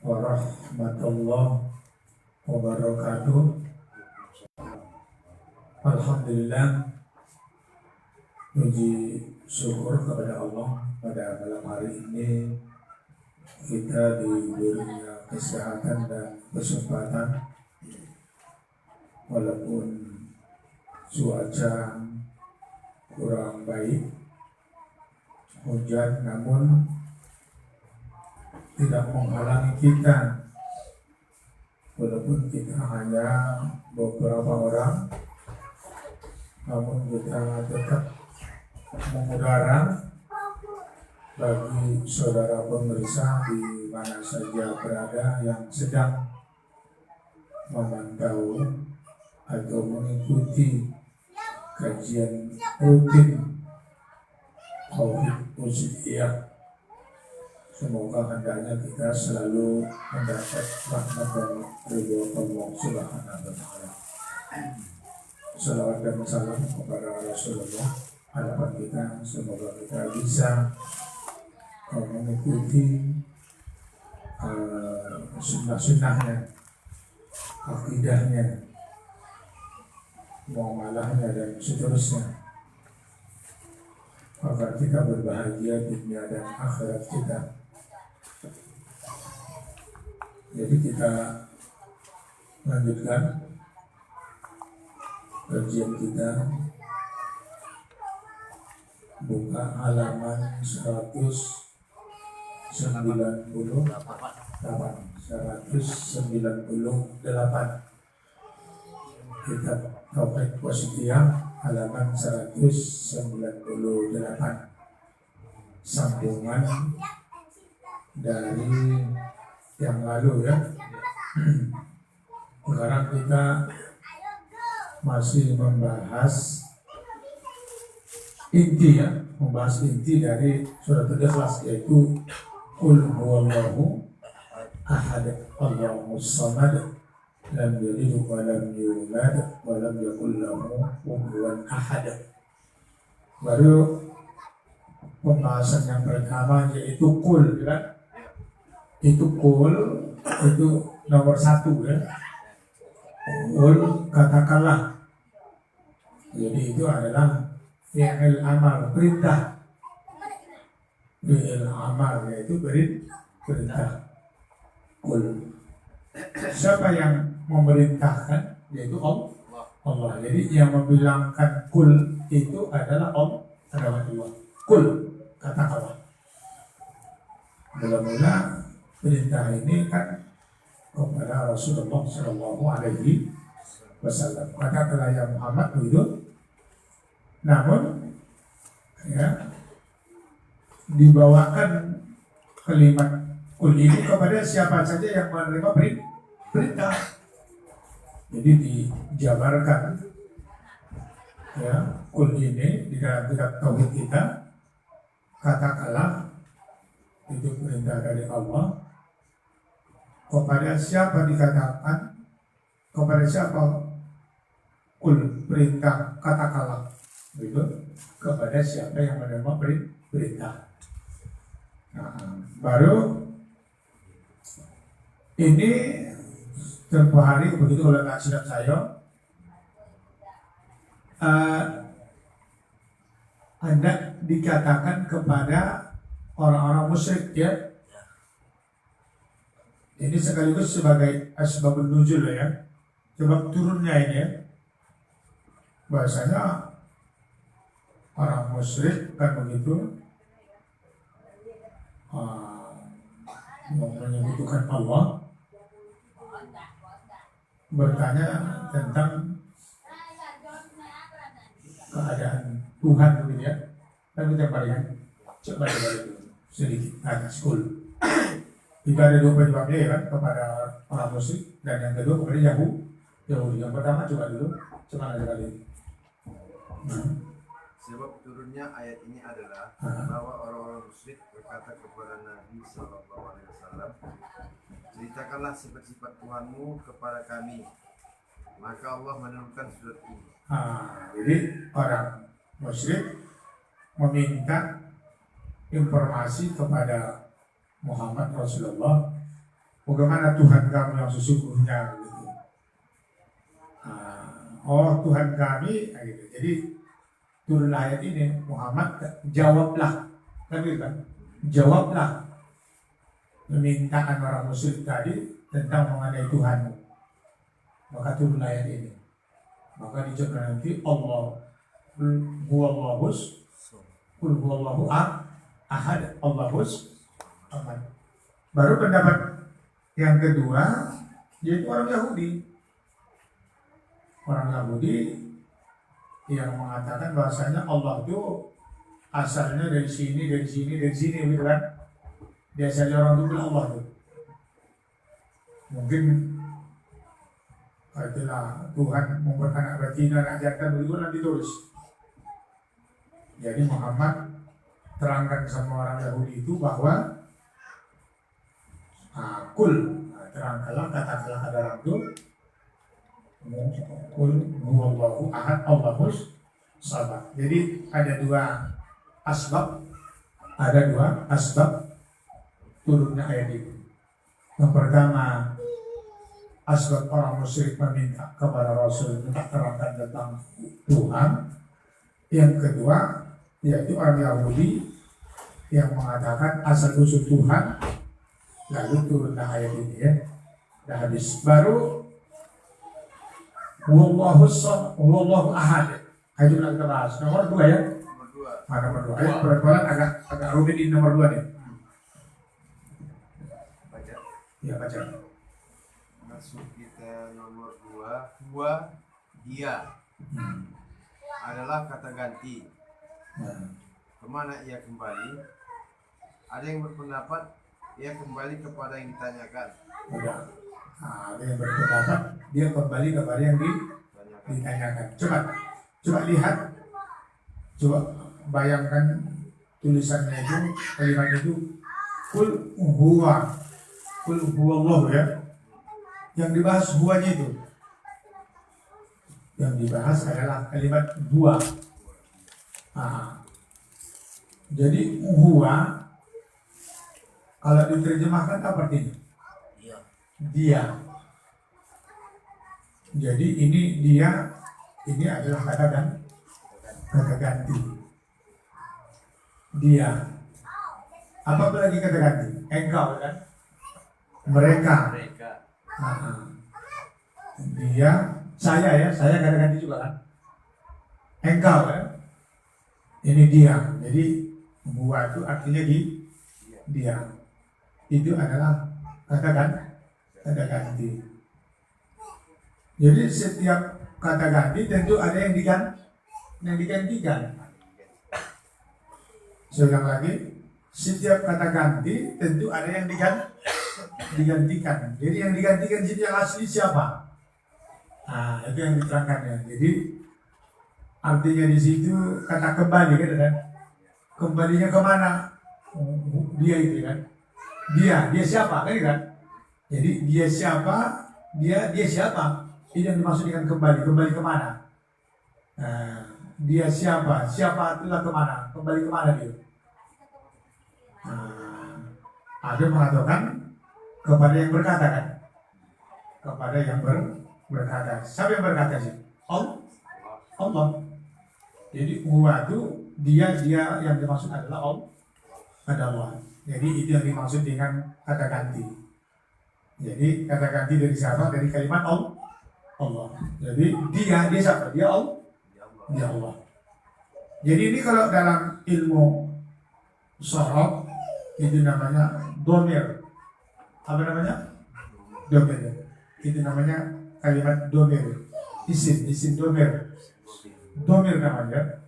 warahmatullahi wabarakatuh. Alhamdulillah, puji syukur kepada Allah pada malam hari ini kita diberinya kesehatan dan kesempatan walaupun cuaca kurang baik, hujan, namun tidak menghalangi kita, walaupun kita hanya beberapa orang, namun kita tetap mengudara bagi saudara pemirsa di mana saja berada yang sedang memantau atau mengikuti kajian rutin Tauhid Usuliyah. Semoga hendaknya kita selalu mendapat rahmat dan ridho Allah Subhanahu wa Ta'ala. Salawat dan salam kepada Rasulullah. Harapan kita semoga kita bisa mengikuti sunnah-sunnahnya, akidahnya, muamalahnya dan seterusnya, agar kita berbahagia dunia dan akhirat kita. Jadi kita lanjutkan kajian kita, buka halaman 198 kitab Tauhid Wasithiyah halaman 198, sambungan dari yang lalu ya. Sekarang kita masih membahas inti dari surat Al-Ikhlas, yaitu Qul huwallahu ahad Allahus samad lam yalid wa lam yulad wa lam yakul lahu kufuwan ahad. Baru pembahasan yang pertama yaitu Qul kan? Itu nomor 1 ya. Qul, katakanlah. Jadi itu adalah fi'il amal, perintah. Fi'il amal yaitu perintah. Qul. Siapa yang memerintahkan? Yaitu Allah. Jadi yang membilangkan qul itu adalah Allah. Qul, katakanlah. Mula-mula perintah ini kan kepada Rasulullah Shallallahu Alaihi Wasallam. Katakanlah ya Muhammad begitu. Namun ya, dibawakan kalimat qul ini kepada siapa saja yang menerima perintah. Jadi dijabarkan ya, qul ini di dalam kitab tauhid kita, katakanlah itu perintah dari Allah. Kepada siapa dikatakan? Kepada siapa qul, perintah katakanlah itu kepada siapa yang menerima perintah. Nah, baru ini tempoh hari begitu oleh nasihat saya, hendak dikatakan kepada orang-orang musyrik ya. Ini sekaligus sebagai asbabun nuzul ya, sebab turunnya ini ya. Bahasanya orang musyrik kan begitu menyebutkan Allah, bertanya tentang keadaan Tuhan begitu ya. Dan kita balik coba sedikit atas Qul. Kita ada 2 penyebabnya ya kan, kepada orang musyrik, dan yang kedua kepada Yahudi. Yang pertama coba aja kali. Sebab turunnya ayat ini adalah bahwa orang-orang musyrik berkata kepada Nabi SAW, ceritakanlah sifat-sifat Tuhanmu kepada kami. Maka Allah menurunkan surat ini. Jadi orang musyrik meminta informasi kepada Muhammad Rasulullah bagaimana Tuhan kamu yang sesungguhnya gitu. Oh Tuhan kami gitu. Jadi turun ayat ini Muhammad jawablah kan gitu kan, jawablah permintaan orang musyrik tadi tentang mengenai Tuhanmu. Maka turun ayat ini, maka dijawab nanti Allah huwallahus qul huwallahu ahad Allahus samad. Baru pendapat yang kedua yaitu orang Yahudi. Orang Yahudi yang mengatakan bahasanya Allah itu asalnya dari sini, dari sini, dari sini, gitu kan? Biasanya orang itu bilang Allah itu. Mungkin itulah Tuhan memberikan anak betina, anak jantan, begitu nanti tulis. Jadi Muhammad terangkan sama orang Yahudi itu bahwa terangkanlah, katakanlah ada orang itu Qul huwallahu ahad Allahus samad. Jadi ada dua asbab turunnya ayat ini. Yang pertama, asbab orang musyrik meminta kepada Rasul minta terangkan tentang Tuhan. Yang kedua, yaitu orang Yahudi yang mengatakan asal usul Tuhan. Lalu turunlah ayat ini ya. Dah habis. Baru Wallahu ahad. Itu kita bahas. Nomor 2 ya. Nomor 2. Ayat pelan agak rumit di nomor 2 nih. Baca. Ya baca. Masuk kita nomor 2. Dia adalah kata ganti. Kemana ia kembali? Ada yang berpendapat ia kembali kepada yang ditanyakan. Ada yang berpendapat dia kembali kepada yang ditanyakan. Coba lihat, coba bayangkan tulisannya itu, kalimat itu Qul huwallahu ya. Yang dibahas huwanya itu. Yang dibahas adalah kalimat huwa. Jadi huwa kalau diterjemahkan apa artinya? Dia. Jadi ini adalah kata ganti. Dia. Apa lagi kata ganti? Engkau kan? Mereka. Dia. Saya kata ganti juga kan? Engkau kan? Ini dia. Jadi buat itu artinya dia. Itu adalah kata ganti. Jadi setiap kata ganti tentu ada yang digantikan. Saya ulang lagi, setiap kata ganti tentu ada yang digantikan. Jadi yang digantikan jadi yang asli siapa? Itu yang diterangkannya. Jadi artinya di situ kata kembali kan? Kembalinya kemana? Dia itu kan? Dia siapa kan? Jadi dia siapa? Dia siapa? Ini yang dimaksud dengan kembali kemana? Dia siapa? Siapa itulah kemana? Kembali kemana dia? Ada mengatakan kepada yang berkata kan? Kepada yang berkata. Siapa yang berkata sih? Allah. Jadi huwa itu dia yang dimaksud adalah Allah. Jadi itu yang dimaksud dengan kata ganti. Jadi kata ganti dari siapa? Dari kalimat Allah. Jadi dia siapa? Dia Allah. Jadi ini kalau dalam ilmu sharaf itu namanya domir. Apa namanya? Domir. Itu namanya kalimat domir. Isim domir. Domir namanya.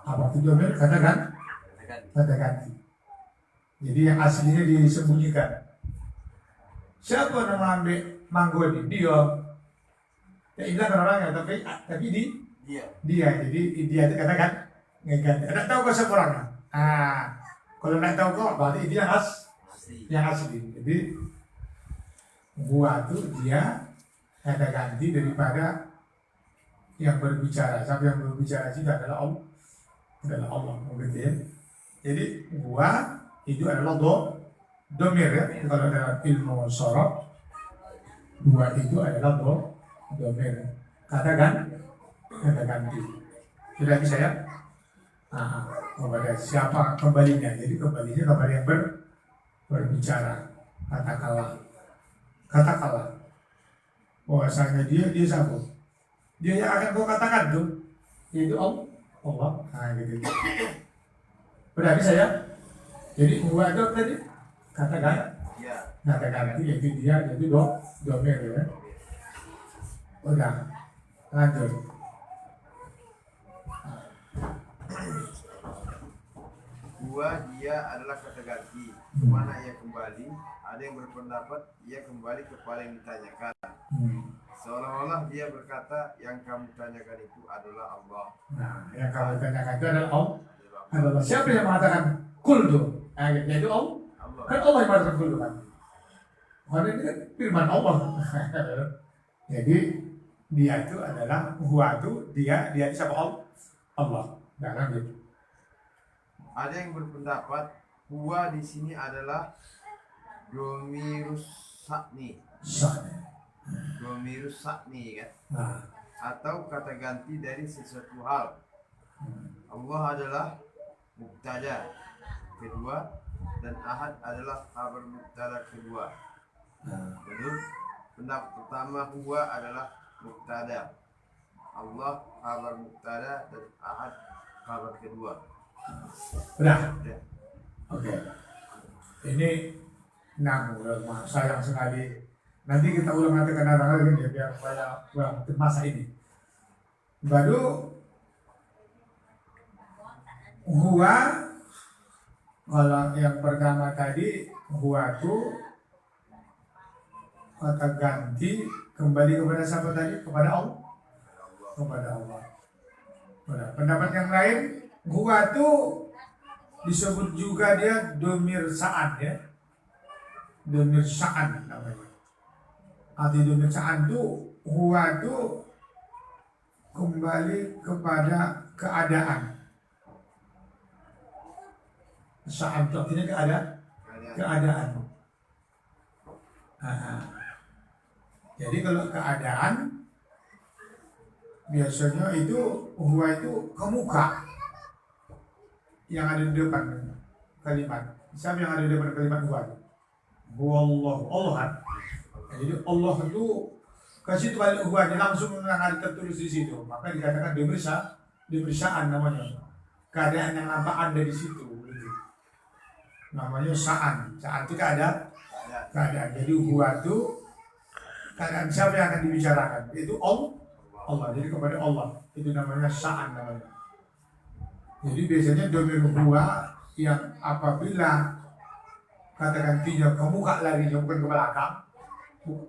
Apa itu domir? Kata ganti. Jadi yang aslinya disembunyikan. Siapa nama Manggo ini? Dia. Ya ini kan orangnya, tapi dia. Jadi dia itu katakan ngeganti. Tidak tahu kau siapa orangnya. Kalau tidak tahu kau, berarti itu yang asli. Jadi gua itu dia kata ganti daripada yang berbicara. Siapa yang berbicara itu adalah Allah. Begitu ya. Jadi gua itu adalah domir ya. Kalau dalam ilmu sorab, dua itu adalah domir. Katakan kata ganti. Sudah bisa ya? Kepada siapa kembalinya? Jadi kembalinya kepada yang berbicara. Katakanlah bahwasanya dia sanggup. Dia yang akan kau katakan tuh, yaitu Allah. Nah gitu. Udah bisa ya? Jadi huwa itu tadi katakan. Ya. Katakan itu yaitu dia, yaitu domir ya. Udah lanjut. Huwa dia adalah kata ganti. Kemana ia kembali? Ada yang berpendapat ia kembali kepada yang ditanyakan. Seolah-olah dia berkata yang kamu tanyakan itu adalah Allah. Nah, yang kamu tanyakan itu adalah Allah. Siapa yang mengatakan kul tuh? Yaitu Allah. Kan Allah yang mengatakan kul kan. Karena ini kan firman Allah. Jadi dia itu adalah huwa itu dia itu siapa Allah. Nah, lanjut. Ada yang berpendapat huwa di sini adalah domirus sakni. Domirus sakni kan? Atau kata ganti dari sesuatu hal. Allah adalah mubtada kedua dan ahad adalah kabar mubtada kedua. Betul? Pendapat pertama huwa adalah mubtada. Allah kabar mubtada dan ahad kabar kedua. Udah. Oke. Ini sayang sekali. Nanti kita ulang nanti karena lagi ya biar supaya masa ini. Baru huwa, kalau yang pertama tadi huwa itu kata ganti kembali kepada siapa tadi? Kepada Allah. Kepada Allah. Pendapat yang lain, huwa itu disebut juga dia domir sa'an ya. Domir sa'an namanya. Arti domir sa'an itu huwa itu kembali kepada keadaan. Sa'an itu artinya keadaan. Jadi kalau keadaan biasanya itu huwa itu ke muka yang ada di depan kalimat. Siapa yang ada di depan kalimat huwa? Huwallahu, Allah kan. Jadi Allah itu ke situ balik huwa langsung ada tertulis di situ. Maka dikatakan diberisakan namanya. Keadaan yang nampak ada di situ. Namanya sa'an. Sa'an itu keadaan. Jadi huwa itu keadaan siapa yang akan dibicarakan? Itu Allah. Jadi kepada Allah. Itu namanya sa'an namanya. Jadi biasanya domir huwa yang apabila kata gantinya ke muka larinya bukan ke belakang,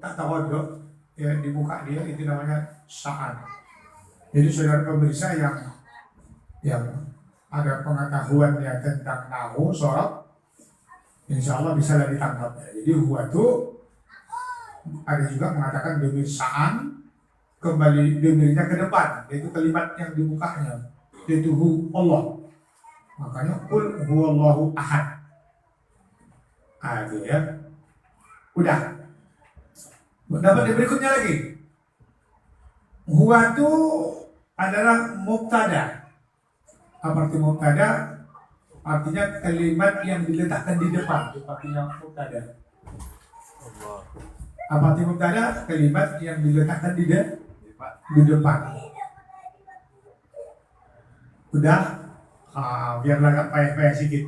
tak tawaduk ya di muka dia, itu namanya sa'an. Jadi saudara pemirsa yang ada pengetahuannya tentang nahwu sorab, insya Allah bisa lah ditangkap. Jadi huwa itu ada juga mengatakan domir sa'an kembali domirnya ke depan, yaitu kalimat yang di mukanya, yaitu Allah. Makanya qul huwallahu ahad. Itu ya. Udah. Dapat yang berikutnya lagi. Huwa itu adalah mubtada. Apa arti mubtada? Artinya kalimat yang diletakkan di depan. Itu artinya mubtada. Apa arti mubtada? Kalimat yang diletakkan di depan. Udah. Biar agak payah-payah sedikit.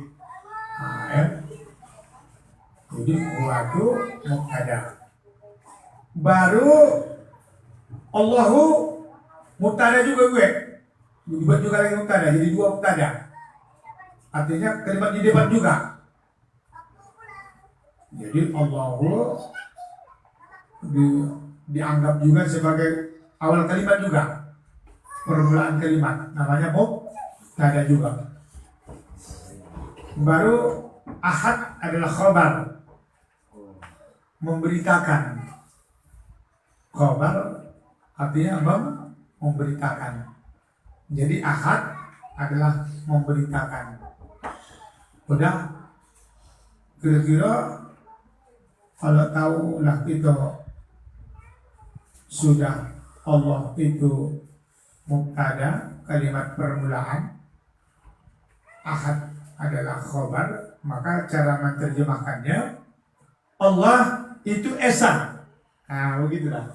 Ya. Jadi huwa itu mubtada. Baru Allahu mubtada juga gue. Dibuat juga lagi mubtada, jadi dua mubtada. Artinya kalimat di depan juga. Jadi Allahu dianggap juga sebagai awal kalimat juga. Permulaan kalimat namanya mubtada juga. Baru ahad adalah khabar, memberitakan. Khabar artinya memberitakan. Jadi ahad adalah memberitakan. Udah, kira-kira Kalau tahulah itu sudah Allah itu mubtada, kalimat permulaan, ahad adalah khobar, maka cara menerjemahkannya Allah itu esa. Nah begitulah.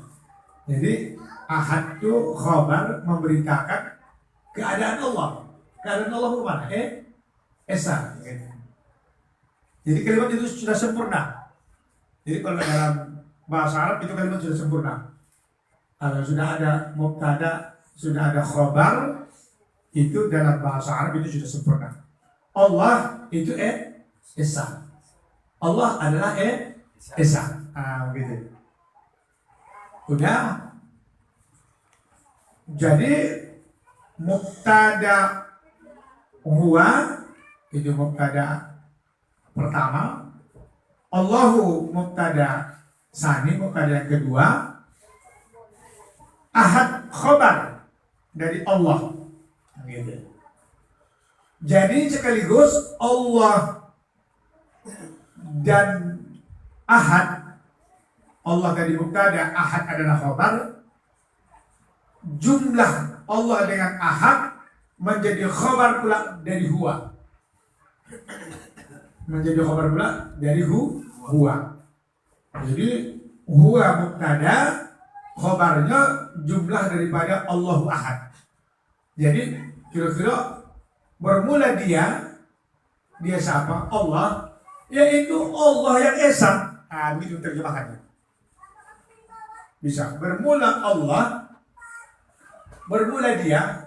Jadi ahad itu khobar memberitakan keadaan Allah. Keadaan Allah kemana? Esa. Jadi kalimat itu sudah sempurna. Jadi kalau dalam bahasa Arab itu kalimat sudah sempurna. Kalau sudah ada mubtada, sudah ada khobar, itu dalam bahasa Arab itu sudah sempurna. Allah itu esa. Allah adalah esa. Begitu. Udah. Jadi mubtada huwa itu mubtada pertama, Allahu mubtada sani, mubtada yang kedua, ahad khobar dari Allah. Gitu. Jadi sekaligus Allah dan ahad, Allah tadi mubtada, ahad adalah khobar. Jumlah Allah dengan ahad menjadi khobar pula dari huwa. Menjadi khobar pula dari huwa. Jadi huwa mubtada, khobarnya jumlah daripada Allahu ahad. Jadi kira-kira bermula dia siapa? Allah, yaitu Allah yang esa. Begitu terjemahannya. Bisa bermula Allah, bermula dia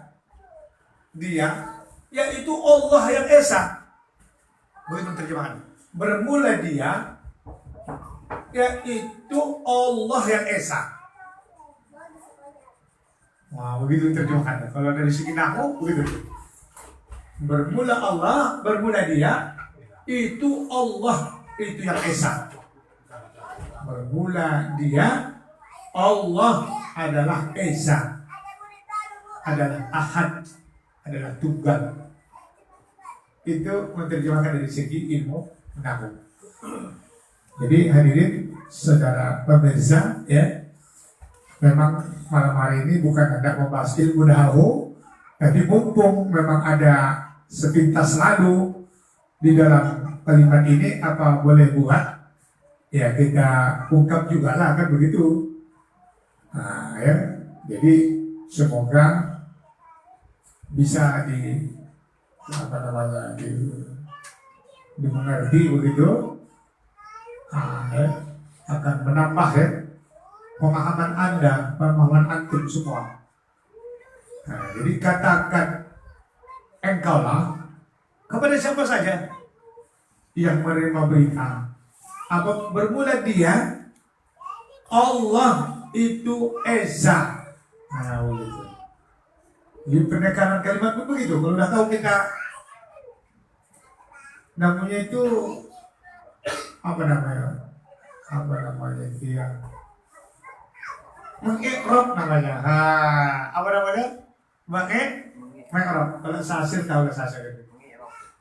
yaitu Allah yang esa. Begitu terjemahannya. Bermula dia yaitu Allah yang esa. Wah, begitu terjemahannya. Kalau dari segi nahwu begitu. Bermula Allah, bermula dia, itu Allah, itu yang esa. Bermula dia, Allah adalah esa, adalah ahad, adalah tunggal. Itu menerjemahkan dari segi ilmu nahwu. Jadi hadirin saudara pemirsa, ya, memang malam hari ini bukan hendak membahas ilmu nahwu, tapi mumpung memang ada sepintas lalu di dalam kalimat ini, apa boleh buat, ya kita ungkap juga lah, kan begitu. Nah, ya, jadi semoga bisa dimengerti begitu. Nah, ya, akan menambah ya pemahaman Anda, pemahaman antum semua. Nah, jadi katakan engkaulah kepada siapa saja yang menerima berita, apa bermula dia, Allah itu esa. Nah, begitu. Di penekanan kalimat pun begitu. Kalau udah tahu kita namanya itu apa namanya itu yang mengikrab namanya. Apa namanya? Mengikrab. Kalau sasir tahu sasir itu.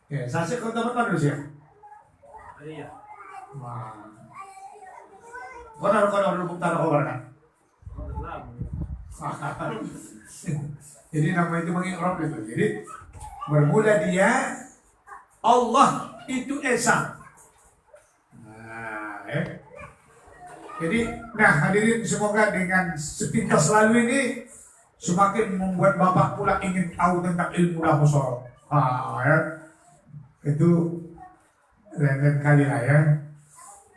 Ya, sasir kau tahu apa sih? Iya. Wah. Kau naruh bukti kabar kan? Jadi nama itu mengikrab itu. Jadi bermula dia, Allah itu esa. Nah, jadi, hadirin, semoga dengan sepintas lalu ini semakin membuat Bapak pula ingin tahu tentang ilmu nahwu. Ya. Itu lain kali lah ya.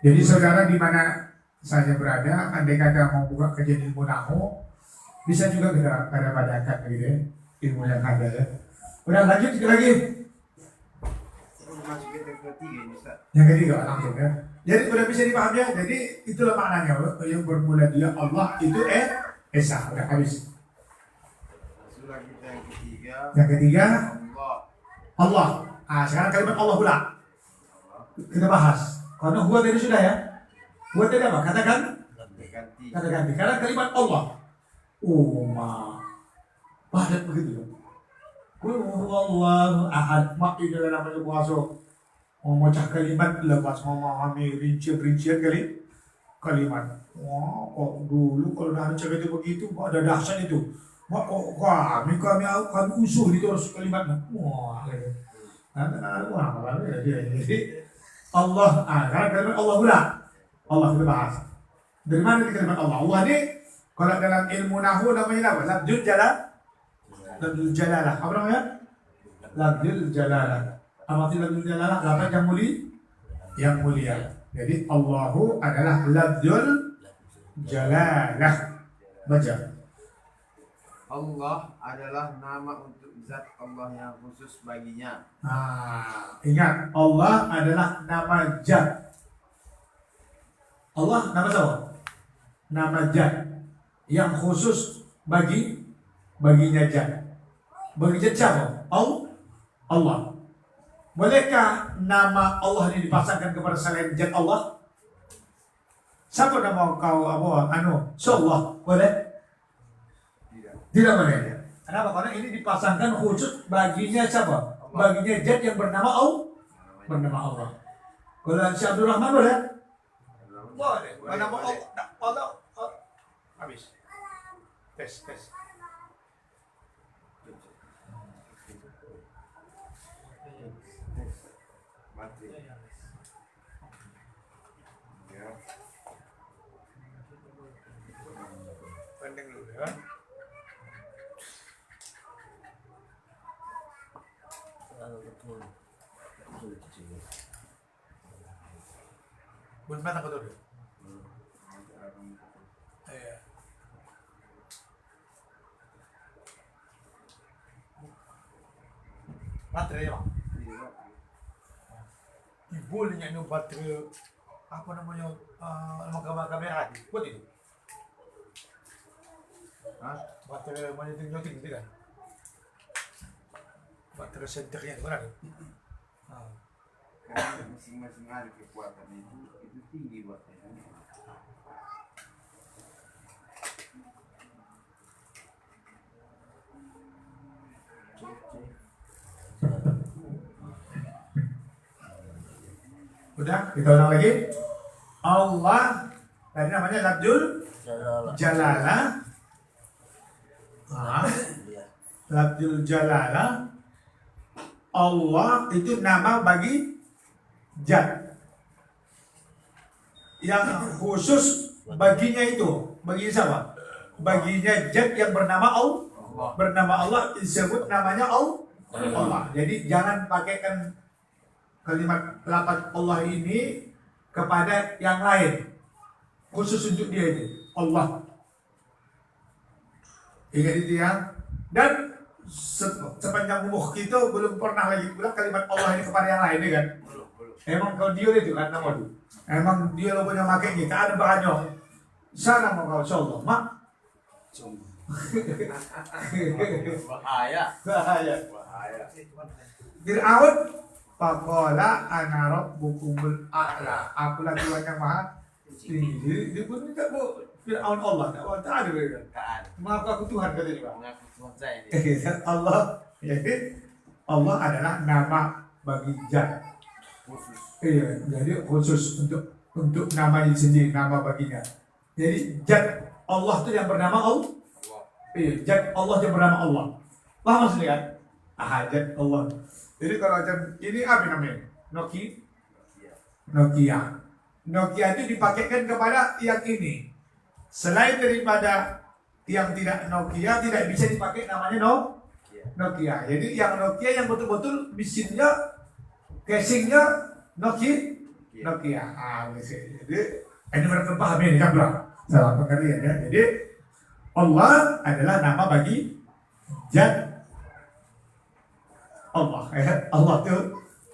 Jadi saudara di mana saja berada, andai kata mau buka kajian ilmu nahwu, bisa juga kita pada gitu ya, ilmu yang ada ya. Udah lanjut lagi. Yang ketiga langsung ya. Jadi udah bisa dipahami ya. Jadi itulah maknanya, yang bermula dia Allah itu esa. Udah habis. Yang ketiga Allah. Sekarang kalimat Allah pula kita bahas. Karena huwa tadi sudah ya. Huwa tadi apa? Katakan ganti. Karena kalimat Allah. Padat begitu. Qul huwallahu ahad. Mak itu namanya puasa. Memecah kalimat lepas memahami rincian kali. kalimat. Wah, kok dulu kalau ada cewek itu begitu, ada dahsyat itu. Wah, kok kami usul itu harus kalimatnya. Wah, gitu. Jadi Allah, karena kalimat Allah pula. Allah kita bahas. Dari mana ini kalimat Allah? Allah ini kalau dalam ilmu nahu namanya apa? Lafzul jalalah. Apa namanya? Lafzul jalalah. Apa arti lafzul jalalah? Lafaz yang mulia. Jadi Allahu adalah lafzul jalalah. Baca. Allah adalah nama untuk zat Allah yang khusus baginya. Ingat, Allah adalah nama zat. Allah nama siapa? Nama zat yang khusus baginya zat. Bagi zat siapa? Allah. Bolehkah nama Allah ini dipasangkan kepada selain zat Allah? Siapa nama kau Allah? Boleh? Tidak boleh. Kenapa? Karena ini dipasangkan khusus baginya siapa? Baginya zat yang bernama Allah. Kalau si Abdul Rahman boleh? Boleh. Nama Allah. Habis. Tes. Mati. Ya. Pandang dulu ya. Bukan mata kotor. Iya. Baterai ya, Pak? Ibunya ini baterai apa namanya kamera buat itu. Baterai nyoting itu kan? Baterai senternya benar. Karena masing-masing ada kekuatan itu tinggi buatnya. Udah, kita ulang lagi. Allah tadi namanya lafzul jalalah. Lafzul jalalah. Allah itu nama bagi zat yang khusus baginya itu. Bagi siapa? Baginya zat yang bernama Allah disebut namanya Allah. Jadi jangan pakaikan kalimat lafaz Allah ini kepada yang lain. Khusus untuk dia itu Allah. Ingat itu ya. Dan sepanjang umur kita belum pernah lagi bilang kalimat Allah ini kepada yang lain, kan? Belum. Emang kau dia itu kan nama itu. Emang dia lo punya makai kita ada bahannya. Sana mau kau insyaallah, mak. Bahaya. Fir'aun faqala ana rabbukumul a'la. Akulah Tuhan yang maha tinggi. Dia pun tidak mau Fir'aun Allah, tak ada mereka. Maka aku Tuhan kata dia. Allah, jadi Allah adalah nama bagi zat. Iya, jadi khusus untuk namanya sendiri, nama baginya. Jadi zat Allah itu yang bernama Allah. Iya, zat Allah yang bernama Allah. Paham maksudnya kan? Zat Allah. Jadi kalau macam ini apa namanya? Nokia itu dipakaikan kepada yang ini. Selain daripada yang tidak Nokia tidak bisa dipakai namanya Nokia. Jadi yang Nokia yang betul-betul mesinnya, casingnya Nokia. Jadi ini mereka paham ini kan bro? Salah pengertian ya. Jadi Allah adalah nama bagi zat Allah. Allah itu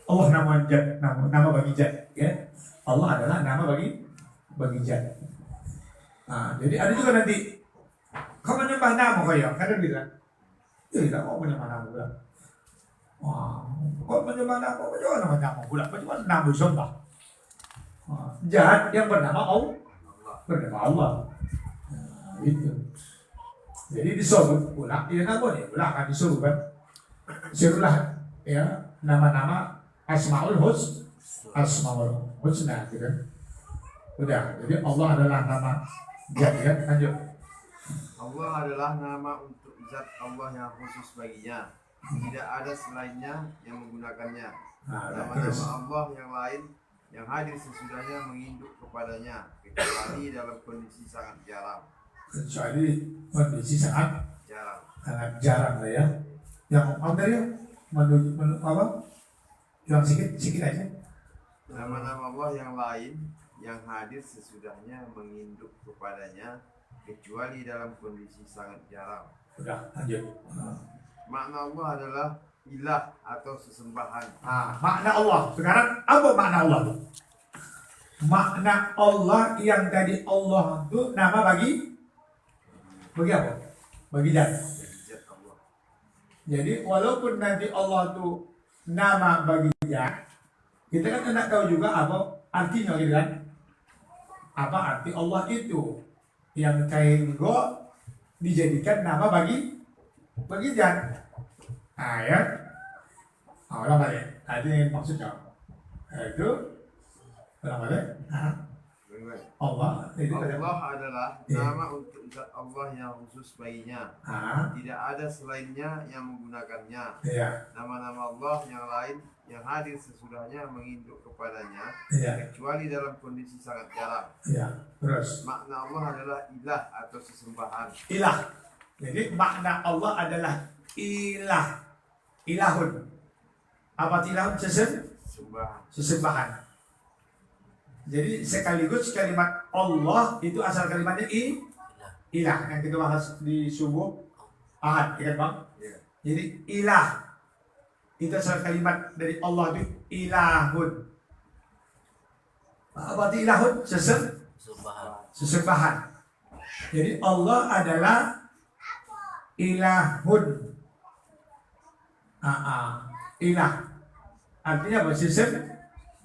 Allah nama zat, nama bagi zat. Ya. Allah adalah nama bagi zat. Jadi ada juga nanti kau menyembah nama kaya, kan dia bilang, tidak mau menyembah nama pula. Kau menyembah nama, bagaimana nama pula? Bagaimana nama disembah? Jahat yang bernama Allah. Itu. Jadi disebut pula, dia namanya pula akan disebut kan? Disebutlah ya nama-nama Asmaul Husna, gitu kan? Udah, jadi Allah adalah nama zat ya. Lanjut. Allah adalah nama untuk zat Allah yang khusus baginya. Tidak ada selainnya yang menggunakannya. Nah, Nama-nama terus. Allah yang lain yang hadir sesudahnya menginduk kepadanya, kecuali dalam kondisi sangat jarang. Kecuali kondisi sangat jarang lah ya. Yang apa ya? Menuju apa? Yang sedikit aja. Nama-nama Allah yang lain yang hadir sesudahnya menginduk kepadanya, kecuali dalam kondisi sangat jarang. Udah, lanjut. Makna Allah adalah ilah atau sesembahan. Makna Allah. Sekarang apa makna Allah? Makna Allah yang tadi Allah itu nama bagi apa? Bagi zat. Zat Allah. Jadi walaupun nanti Allah itu nama bagi zat, kita kan tidak tahu juga apa artinya gitu kan? Apa arti Allah itu? Yang kayak dijadikan nama bagi zat. Ya. Orang balik. Tadi yang maksudnya itu orang balik. Allah itu Allah adalah nama untuk zat Allah yang khusus baginya. Tidak ada selainnya yang menggunakannya. Nama-nama Allah yang lain yang hadir sesudahnya menginduk kepadanya, kecuali dalam kondisi sangat jarang. Terus Makna Allah adalah ilah atau sesembahan. ilah. Jadi makna Allah adalah ilah. Ilahun. Apa ilahun? Sesembahan. Jadi sekaligus kalimat Allah itu asal kalimatnya ilah yang kita bahas di subuh ahad, ya kan bang? Jadi ilah itu asal kalimat dari Allah itu ilahun. Apa itu ilahun? Sesembahan. Jadi Allah adalah ilahun. Ilah artinya apa?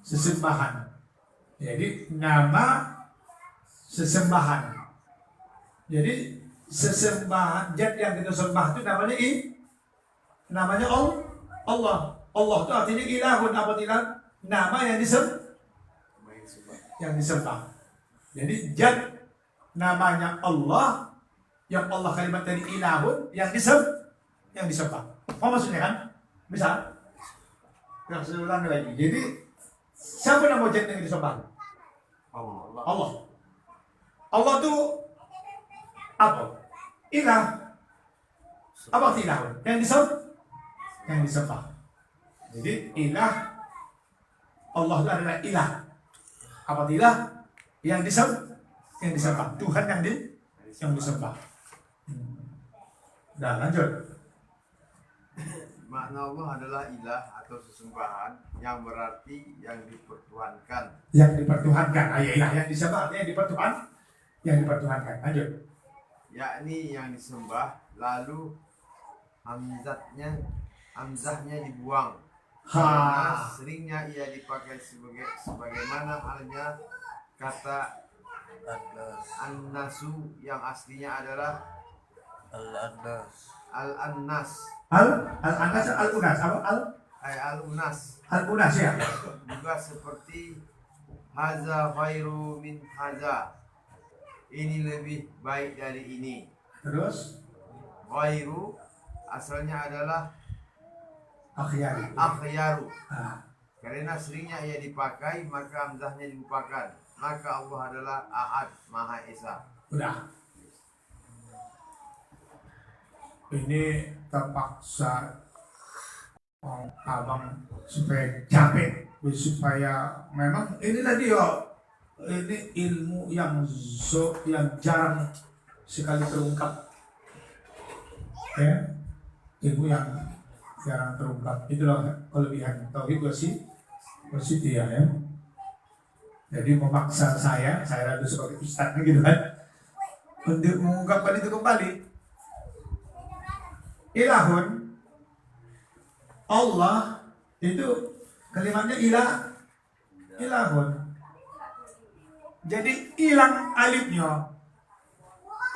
Sesembahan. Jadi nama sesembahan. Jadi sesembahan zat yang kita sembah itu namanya Allah. Allah itu artinya ilahun. Apa ilah? Nama yang disembah. Jadi zat namanya Allah, yang Allah kalimat dari ilahun yang disembah. Apa maksudnya kan? Bisa? Yang saya ulang lagi. Jadi siapa nama zat yang disembah? Allah. Allah itu apa? Ilah. Apa ilah? Yang disembah. Jadi ilah, Allah itu adalah ilah. Apa ilah? Yang disembah. Tuhan yang disembah. Nah, lanjut. Makna Allah adalah ilah atau sesembahan yang berarti yang dipertuhankan. Yang dipertuhankan. Ilah yang disembah artinya yang dipertuhankan. Lanjut. Yakni yang disembah lalu hamzahnya dibuang. Karena seringnya ia dipakai sebagaimana halnya kata an-nasu yang aslinya adalah al-annas. Al-Anas Al-Unas apa? Al-Unas ya. Juga seperti haza khairu min haza. Ini lebih baik dari ini. Terus Khairu asalnya adalah akhyaru. Karena seringnya ia dipakai maka hamzahnya dilupakan. Maka Allah adalah Ahad, Maha Esa. Udah. Ini terpaksa abang supaya capek, supaya memang inilah dia, ini ilmu yang jarang sekali terungkap, ya, ilmu yang jarang terungkap. Itulah kelebihan tauhid wasitiyah ya. Jadi memaksa saya lalu sebagai ustaz gitu kan, untuk mengungkapkan itu kembali. Ilahun, Allah itu kalimatnya ilahun. Jadi hilang alifnya.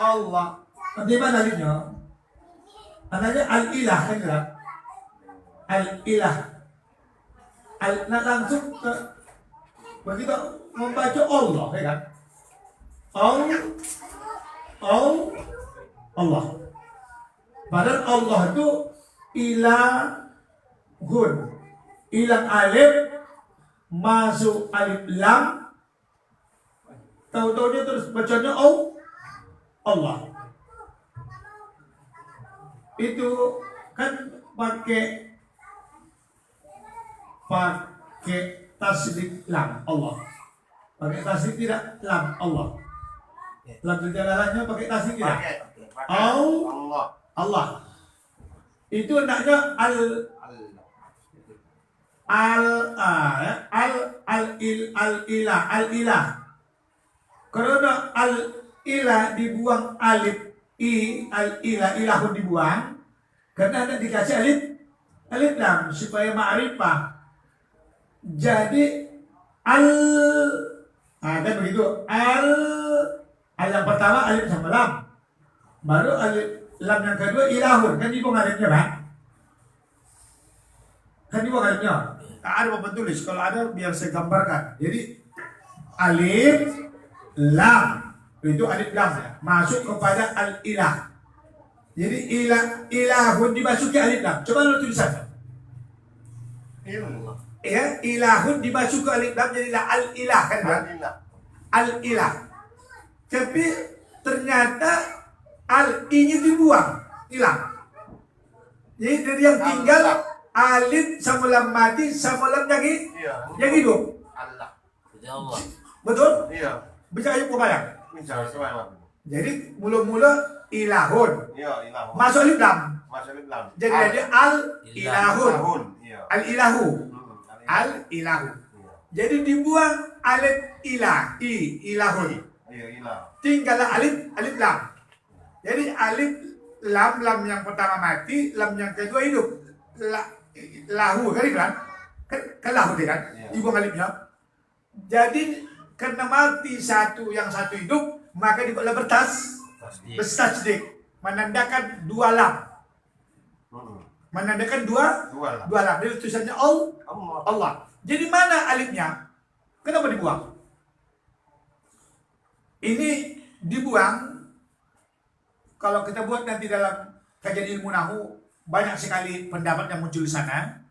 Allah. Nanti mana alifnya? Anaknya al-ilah kan enggak? Al-ilah. Langsung ke begitu membaca Allah, ya kan? Allah. Padahal Allah itu ilahun. Ilang alif, masuk alif lam, tahu-tahunya terus bacanya Allah. Itu kan pakai tasdid lam Allah. Pakai tasdid tidak lam Allah. Lam jalalanya pakai tasdid tidak? Allah. Itu hendaknya al ilah. Karena al ilah dibuang alif al ilahun dibuang karena ada dikasih alif lam supaya ma'rifah. Jadi kan begitu. Al yang pertama alif sama lam. Baru alif lam yang kedua ilahun. Kan dibuang alifnya, Pak? Kan dibuang alifnya. Tak ada papan tulis. Kalau ada biar saya gambarkan. Jadi alif lam itu alif lam masuk kepada al ilah. Jadi ilahun dimasuki alif lam. Coba lu tulisan. Ya, ilahun dimasuki alif lam jadilah al ilah kan? Al ilah. Tapi ternyata al i-nya dibuang, hilang. Jadi dari yang tinggal alif sama lam mati sama lam yang hidup. Allah. Betul? Iya. Bisa aja kebayang. Bisa semuanya. Jadi mula-mula ilahun. Iya, ilahun. Masuk alif lam. Jadi ada al ilahun. Iya. Al ilahu. Al ilahu. Jadi dibuang alif ilahun. Iya, ilah. Tinggal alif lam. Jadi alif lam yang pertama mati, lam yang kedua hidup. Lahu kan? Kan lahu kan? Dibuang alifnya. Jadi karena mati satu yang satu hidup, maka dibuatlah bertasdik, menandakan dua lam. Menandakan dua lam. Jadi tulisannya Allah. Jadi mana alifnya? Kenapa dibuang? Ini dibuang. Kalau kita buat nanti dalam kajian ilmu nahu, banyak sekali pendapat yang muncul di sana.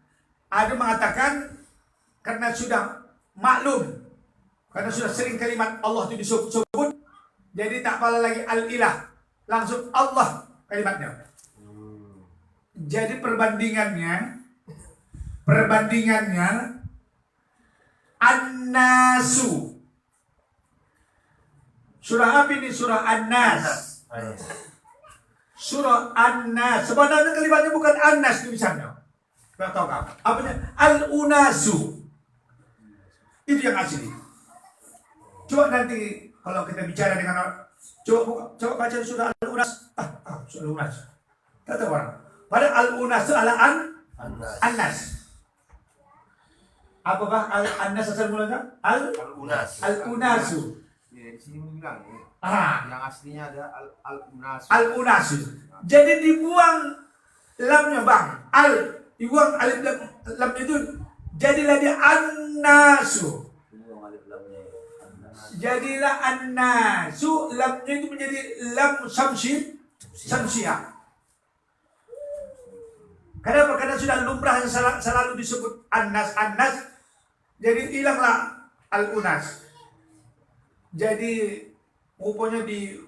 Ada mengatakan karena sudah maklum, karena sudah sering kalimat Allah itu disebut, jadi tak pala lagi al-ilah, langsung Allah kalimatnya. Jadi perbandingannya an-nasu. Surah apa ini? Surah An-Nas. Surah An-Nas. Sebenarnya kalimatnya bukan An-Nas tulisannya. Tidak tahu kamu. Apanya? Al-Unasu. Itu yang asli. Coba nanti kalau kita bicara dengan orang, coba baca surah Al-Unas. Surah Al-Unas. Tak tahu orang. Pada Al-Unas itu adalah An-Nas. Apakah An-Nas asal mulanya? Al-Unasu. Ya, di sini bilang yang aslinya ada al-unas. Al-Unasu. Jadi dibuang lamnya, Bang. Dibuang alif lam itu jadilah dia an-nasu. Jadilah an-nasu, lamnya itu menjadi lam samsiyah. Kenapa? Karena sudah lumrah yang selalu disebut an-nas. Jadi hilanglah al-unas. Jadi rupanya di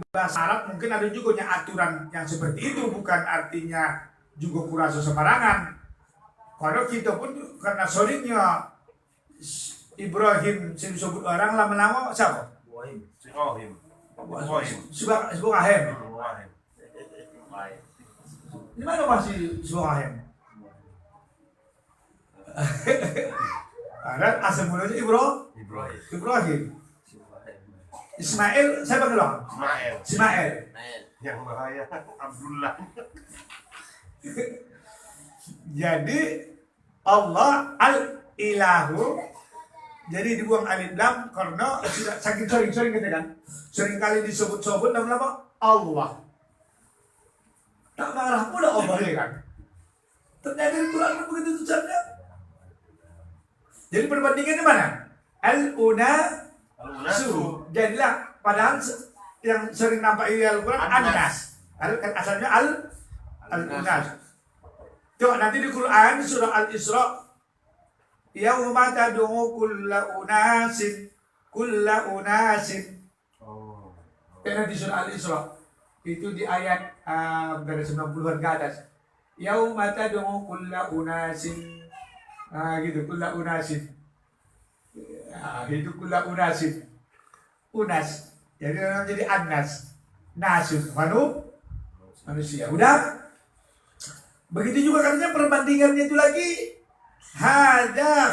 bahasa Arab mungkin ada juga aturan yang seperti itu, bukan artinya juga kurasa sembarangan. Kalau kita pun karena soringnya Ibrahim disebut orang lama-lama siapa? Ibrahim. Ibrahim. Di mana masih Ibrahim? Ada asal mulanya Ibrahim. Ismail, siapa bilang? Ismail. Yang bahaya Abdullah. Jadi Allah al-ilahu. Jadi dibuang alif lam karena sudah saking sering kita kan. Sering kali disebut-sebut lama-lama Allah. Tak marah pula Allah ya kan. Ternyata di Quran begitu tulisannya. Jadi perbandingannya mana? Al-unasu. Jadilah padahal yang sering nampak di Al-Quran An-nas. Asalnya Al-unas. Coba nanti di Quran surah Al-Isra, yauma tad'u kulla unasin. Oh. Nanti surah Al-Isra itu di ayat dari 90-an ke atas. Yauma tad'u kulla unasin. Gitu, kulla unasin. Itu kulla unasin. Unas. Jadi orang jadi An-nas. Nasun, manusia. Udah. Begitu juga katanya perbandingannya itu lagi. Hada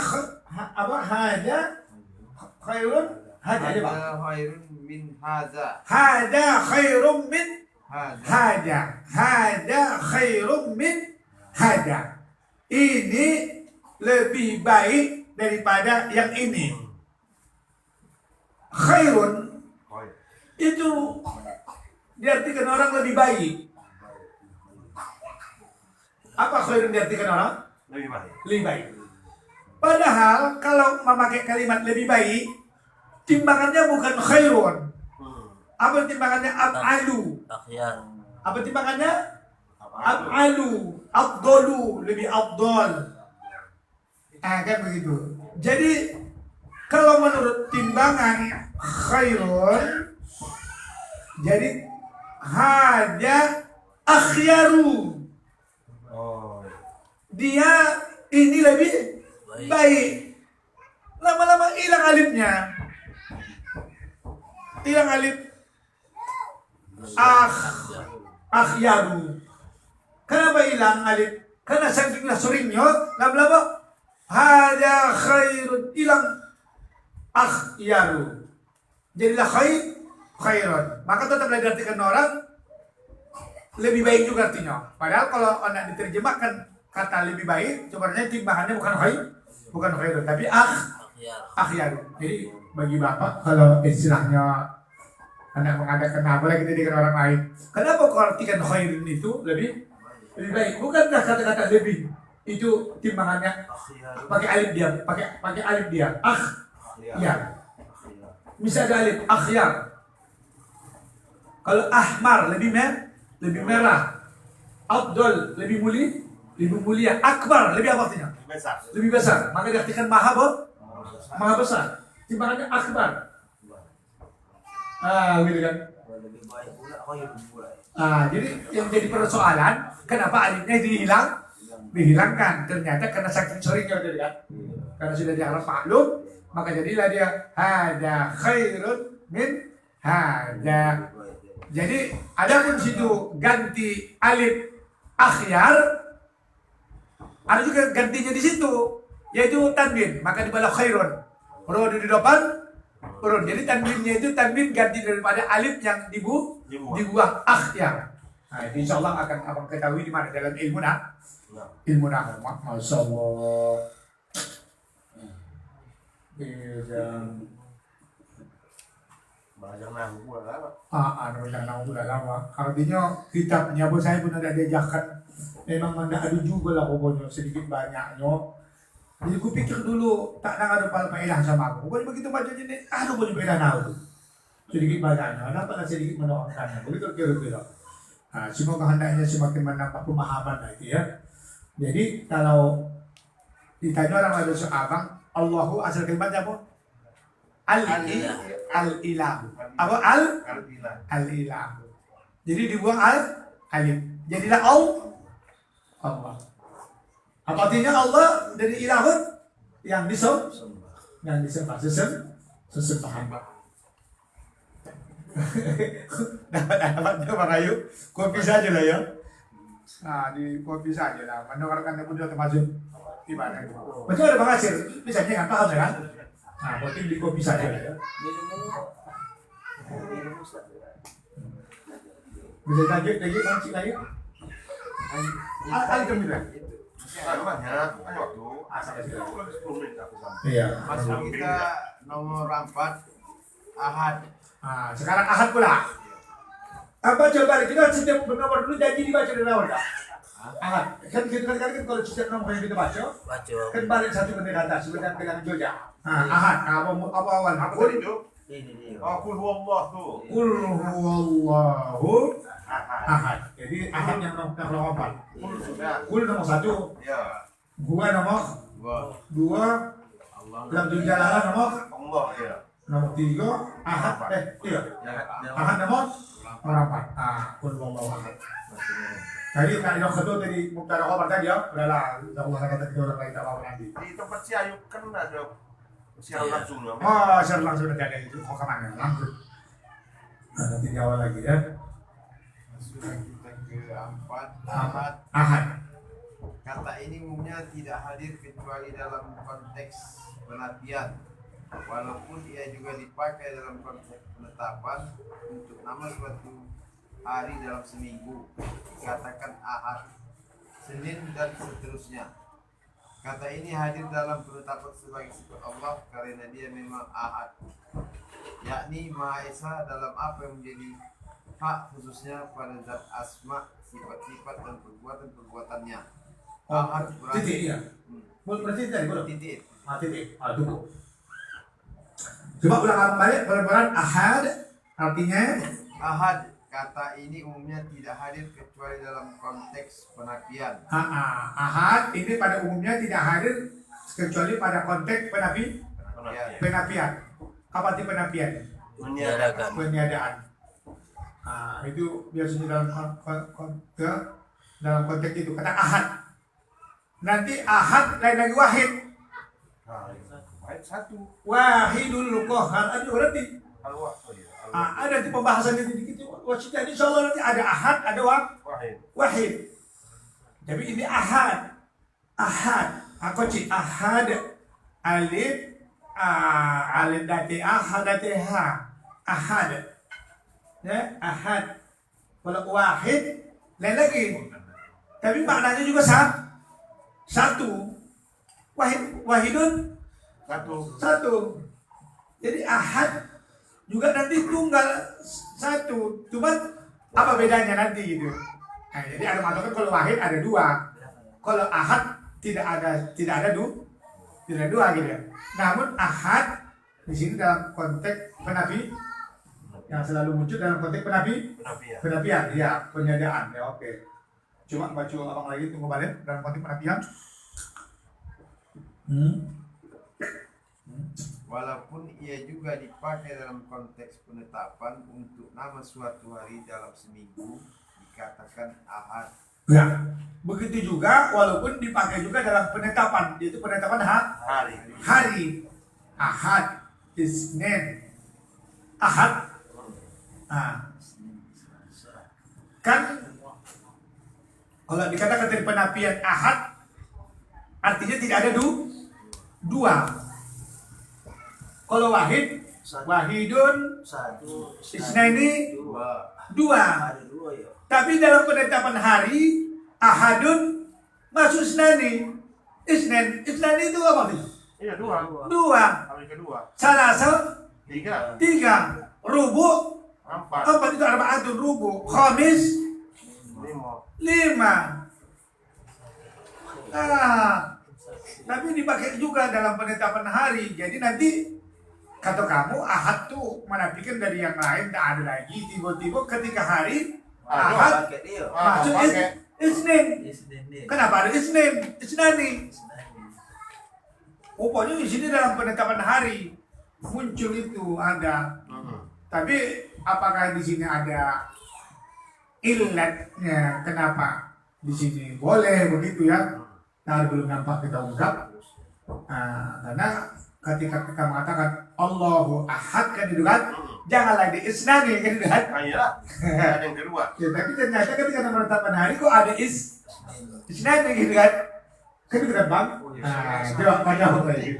khairun. Hada aja, Pak. Khairun min hadza. Hada khairun min Hadza. hada khairun min hada. Ini lebih baik daripada yang ini. Khairun Khair. itu diartikan orang lebih baik. Apa khairun diartikan orang? Lebih baik. Lebih baik. Padahal kalau memakai kalimat lebih baik, timbangannya bukan khairun. Apa timbangannya? Af'alu. Akhyar. Apa timbangannya? Af'alu. Afdalu. Lebih afdal. Kan begitu. Jadi kalau menurut timbangan khairun, jadi hada akhyaru. Oh. Dia ini lebih baik. Lama-lama hilang alifnya. Hilang alif. Akhyaru. Kenapa hilang alif? Karena saking seringnya, lama-lama hada khairun, hilang akhyaru. Jadilah khairun. Maka tetaplah diartikan orang lebih baik juga artinya. Padahal kalau anak diterjemahkan kata lebih baik, sebenarnya timbangannya bukan khairun, tapi akhyaru. Jadi bagi bapak kalau istilahnya anak mengadakan apa lagi dengan orang lain, kenapa kau artikan khairun itu lebih baik? Bukankah kata-kata lebih itu timbangannya pakai alif dia, pakai alif dia. Ya. Bisa ada alif akhyar. Kalau ahmar lebih merah. Afdal lebih mulia. Akbar lebih apa artinya? Lebih besar. Maka diartikan maha besar. Timbangannya akbar. Gitu kan. Jadi yang jadi persoalan, kenapa alifnya dihilangkan? Ternyata karena saking seringnya tadi kan. Karena sudah dianggap maklum, maka jadilah dia hada khairun min hada. Jadi ada pun situ ganti alif akhyar, ada juga gantinya di situ, yaitu tanwin, maka dibalas khairun. Ro di depan, urun. Jadi tanwinnya itu tanwin ganti daripada alif yang dibuang akhyar. Nah, itu insya Allah akan abang ketahui di mana dalam ilmu nahwu. Masya Allah. Belajar nahwu pula lama. Belajar nahwu pula lama. Artinya kitabnya pun saya pun ada diajarkan. Memang tidak ada juga lah pokoknya sedikit banyaknya. Jadi aku pikir dulu tak ada faedah sama aku. Pokoknya begitu baca ini, boleh faedah nahwu. Sedikit banyaknya, dapatlah sedikit menerangkannya. Begitu kira-kira. Semoga hendaknya semakin menambah pemahaman itu ya. Jadi kalau ditanya orang lain abang, Allahu asal kalimatnya apa? Al-ilahu. Apa al-ilahu. Jadi dibuang alif. Jadilah Allah. Apa artinya Allah dari ilahun yang disembah, sesembahan. Dapat Bang Ayu, kopi saja lah ya. Di kopi saja lah. Mendengarkan pun juga termasuk gimana itu. Betul ada Bang Asir, bisa kan paham ya kan? Penting di kopi saja lah ya. Bisa lanjut lagi Bang Cik lagi. Ali kembali. Banyak waktu. Asal 10 menit aku sampai. Iya. Masuk kita nomor 4 Ahad. Sekarang Ahad pula. Apa coba kita setiap nomor dulu janji dibaca dari awal tak? Ahad. Kan kita kan kalau setiap nomor yang kita baca, kan balik satu benda kata sebenarnya pegang Jogja. ahad. Apa awal? Apa Kul tadi itu? Ini dia. Oh, kul huwallah tuh. huwallahu Ahad. ahad. Jadi ahad yang nomor 4. Kul sudah. Kul nomor 1, Ya. huwa nomor Wah. 2, Allah. lafzul jalalah nomor Allah ya. 3, ahad iya. Ahad nomor 4. Kul huwallahu ahad. Tadi kaidah kedua tadi mubtada khabar tadi ya. Udahlah, Allah kata kita orang lain tak apa nanti. Di tempat si Ayub kan ada siaran langsung ya. Oh, share langsung udah ada itu. Kok kemana langsung? Nanti di awal lagi ya. Sudah kita ke 4. Ahad. Ahad. Kata ini umumnya tidak hadir kecuali dalam konteks penafian. Walaupun ia juga dipakai dalam konteks penetapan untuk nama suatu hari dalam seminggu, dikatakan ahad, Senin dan seterusnya. Kata ini hadir dalam penetapan sebagai sifat Allah karena dia memang ahad, yakni Maha Esa dalam apa yang menjadi hak khususnya pada zat asma, sifat-sifat dan perbuatan-perbuatannya. Ahad Titik ya. Berarti tadi belum? titik. Titik. Tunggu. Coba ulang balik pelan-pelan. Ahad artinya Ahad, kata ini umumnya tidak hadir kecuali dalam konteks penafian. ahad ini pada umumnya tidak hadir kecuali pada konteks penafian. Apa arti penafian? Meniadakan. Peniadaan. Itu biasanya dalam konteks itu kata ahad. Nanti ahad lain lagi wahid. Ayat 1. Wahidul qahhar. Aduh berarti ada di pembahasan itu dikit. Jadi insyaallah nanti ada ahad, ada wahid. Tapi ini ahad. Aku cik ahad. Alif dati ahad dati ha. Ahad. Ya, ahad. Kalau wahid lain lagi. Tapi maknanya juga satu. Wahidun satu. Jadi ahad juga nanti tunggal satu. Cuma apa bedanya nanti gitu. Nah, jadi ada matokan kalau wahid ada 2. Kalau ahad tidak ada dua gitu ya. Namun ahad di sini dalam konteks penafi yang selalu muncul dalam konteks penafian. Ya, penyadaan. Ya, oke. Coba baca abang lagi, tunggu balik dalam konteks penafian. Walaupun ia juga dipakai dalam konteks penetapan untuk nama suatu hari dalam seminggu, dikatakan ahad. Ya, begitu juga walaupun dipakai juga dalam penetapan, yaitu penetapan hari. Ahad, Isnin, Ahad. Kan kalau dikatakan dari penafian ahad, artinya tidak ada dua. Kalau wahid, wahidun, isnaini, 2. Ada 2 ya. Tapi dalam penetapan hari, ahadun masuk isnani. Isnani itu apa sih? Iya, 2. 2. Hari kedua. Salasa, 3. 3. Rubu, 4. 4 itu arba'atun rubu. Khamis, 5. Tapi dipakai juga dalam penetapan hari. Jadi nanti kata kamu ahad tuh menafikan dari yang lain, tak ada lagi. Tiba-tiba ketika hari ahad Pakai dia. masuk Isnin. Kenapa ada Isnin? Isnani. Pokoknya di sini dalam penetapan hari muncul itu ada. Tapi apakah di sini ada illatnya? Kenapa di sini boleh begitu ya? Nah, belum nampak kita ungkap. Karena ketika kita mengatakan Allahu Ahad kan itu kan, janganlah di isnani kan itu kan. Iya. Ada yang kedua. Ya, tapi ternyata ketika menetapkan hari kok ada isnani gitu kan. Kan itu kan bang. Coba banyak lagi.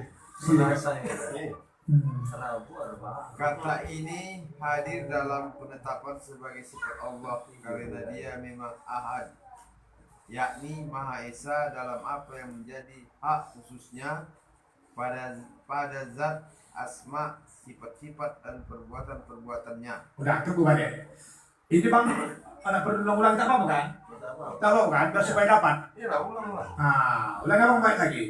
Kata ini hadir dalam penetapan sebagai sifat Allah karena dia memang ahad, yakni Maha Esa dalam apa yang menjadi hak khususnya pada zat asma, sifat-sifat dan perbuatan-perbuatannya. Udah tunggu balik. Ini bang, anak perlu ulang-ulang tak apa kan? Tak apa kan? Biar supaya dapat. Iya, ulang. Ulang abang baik lagi.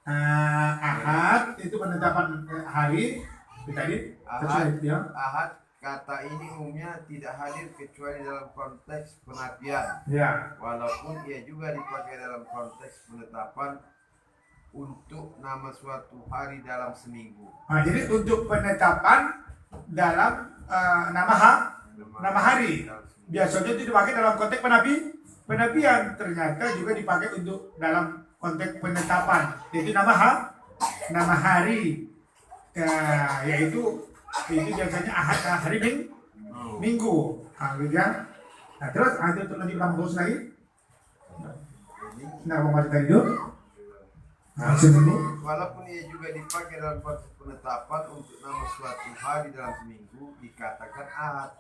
Ahad itu penetapan hari tadi. Ahad, Ya. ahad kata ini umumnya tidak hadir kecuali dalam konteks penafian, Ya. walaupun ia juga dipakai dalam konteks penetapan untuk nama suatu hari dalam seminggu. Nah, jadi untuk penetapan dalam nama hari biasanya itu dipakai dalam konteks penafian, ternyata juga dipakai untuk dalam konteks penetapan, yaitu nama hari, yaitu itu biasanya ahad hari minggu. Nah, gitu ya. Nah, terus ada lanjut terus lagi. Nah, mau masuk tadi dulu. Nah, seminggu. Walaupun ia juga dipakai dalam konteks penetapan untuk nama suatu hari dalam seminggu, dikatakan ahad,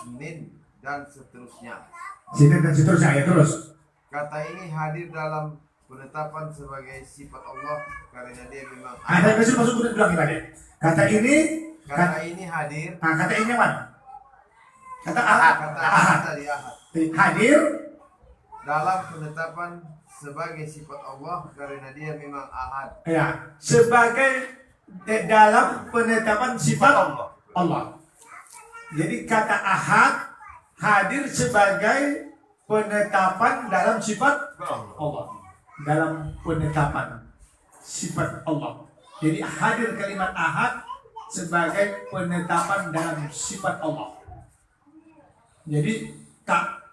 Senin, dan seterusnya. Sini dan seterusnya ya terus. Kata ini hadir dalam penetapan sebagai sifat Allah karena dia memang Ada masuk bilang tadi. Kata ini hadir. Nah, kata ini mana? Kata ahad. Kata ahad tadi ahad Hadir dalam penetapan sebagai sifat Allah karena dia memang ahad. ya sebagai dalam penetapan sifat Allah. Jadi kata ahad hadir sebagai penetapan dalam sifat Allah. Dalam penetapan sifat Allah. Jadi hadir kalimat ahad sebagai penetapan dalam sifat Allah. Jadi tak